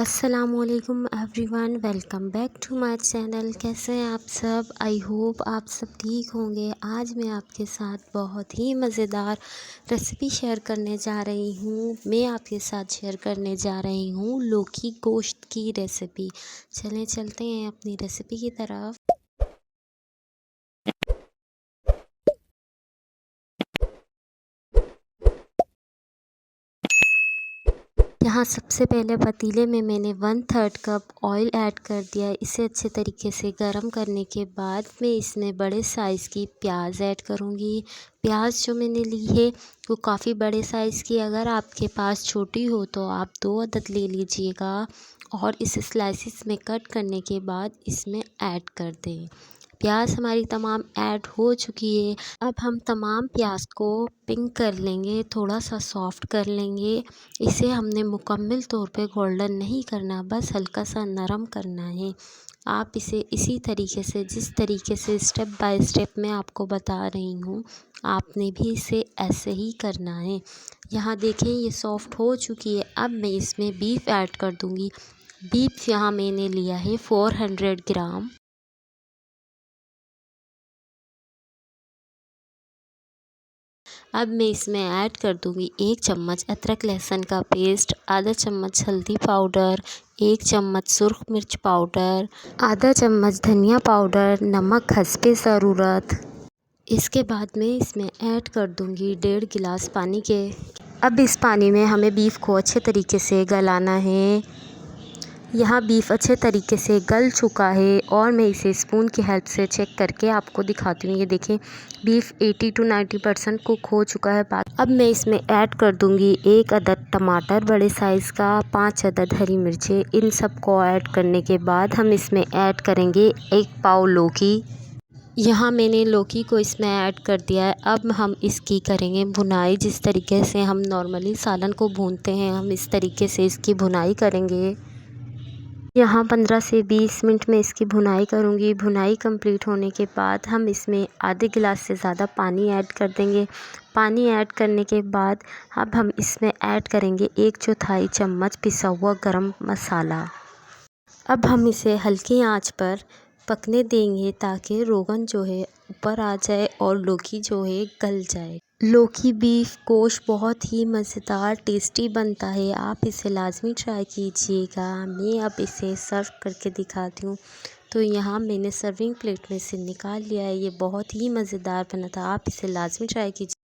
अस्सलामुअलैकुम everyone, welcome back to my channel. कैसे हैं आप सब? आई होप आप सब ठीक होंगे। आज मैं आपके साथ बहुत ही मज़ेदार रेसिपी शेयर करने जा रही हूँ। मैं आपके साथ शेयर करने जा रही हूँ लौकी गोश्त की रेसिपी। चलें चलते हैं अपनी रेसिपी की तरफ। यहाँ सबसे पहले पतीले में मैंने 1/3 कप ऑयल ऐड कर दिया। इसे अच्छे तरीके से गरम करने के बाद मैं इसमें बड़े साइज़ की प्याज ऐड करूँगी। प्याज जो मैंने ली है वो काफ़ी बड़े साइज़ की, अगर आपके पास छोटी हो तो आप 2 अदद ले लीजिएगा और इसे स्लाइसिस में कट करने के बाद इसमें ऐड कर दें। प्याज हमारी तमाम ऐड हो चुकी है। अब हम तमाम प्याज को पिंक कर लेंगे, थोड़ा सा सॉफ्ट कर लेंगे। इसे हमने मुकम्मल तौर पे गोल्डन नहीं करना, बस हल्का सा नरम करना है। आप इसे इसी तरीके से, जिस तरीके से स्टेप बाय स्टेप मैं आपको बता रही हूँ, आपने भी इसे ऐसे ही करना है। यहाँ देखें ये सॉफ्ट हो चुकी है। अब मैं इसमें बीफ ऐड कर दूँगी। बीफ यहाँ मैंने लिया है 400 ग्राम। अब मैं इसमें ऐड कर दूंगी 1 चम्मच अदरक लहसुन का पेस्ट, आधा चम्मच हल्दी पाउडर, 1 चम्मच सुर्ख मिर्च पाउडर, आधा चम्मच धनिया पाउडर, नमक हस्बे ज़रूरत। इसके बाद मैं इसमें ऐड कर दूंगी 1.5 गिलास पानी के। अब इस पानी में हमें बीफ को अच्छे तरीके से गलाना है। यहाँ बीफ अच्छे तरीके से गल चुका है और मैं इसे स्पून की हेल्प से चेक करके आपको दिखाती हूँ। ये देखें बीफ 80 to 90% कुक हो चुका है। अब मैं इसमें ऐड कर दूँगी 1 अदद टमाटर बड़े साइज़ का, 5 अदद हरी मिर्चें। इन सब को ऐड करने के बाद हम इसमें ऐड करेंगे 1 पाव लौकी। यहाँ मैंने लौकी को इसमें ऐड कर दिया है। अब हम इसकी करेंगे भुनाई। जिस तरीके से हम नॉर्मली सालन को भूनते हैं, हम इस तरीके से इसकी भुनाई करेंगे। यहाँ 15 से 20 मिनट में इसकी भुनाई करूँगी। भुनाई कंप्लीट होने के बाद हम इसमें आधे गिलास से ज़्यादा पानी ऐड कर देंगे। पानी ऐड करने के बाद अब हम इसमें ऐड करेंगे 1/4 चम्मच पिसा हुआ गरम मसाला। अब हम इसे हल्की आंच पर पकने देंगे ताकि रोगन जो है ऊपर आ जाए और लौकी जो है गल जाए। लौकी बीफ गोश्त बहुत ही मज़ेदार टेस्टी बनता है। आप इसे लाजमी ट्राई कीजिएगा। मैं अब इसे सर्व करके दिखाती हूँ। तो यहाँ मैंने सर्विंग प्लेट में से निकाल लिया है। ये बहुत ही मज़ेदार बना था। आप इसे लाजमी ट्राई कीजिए।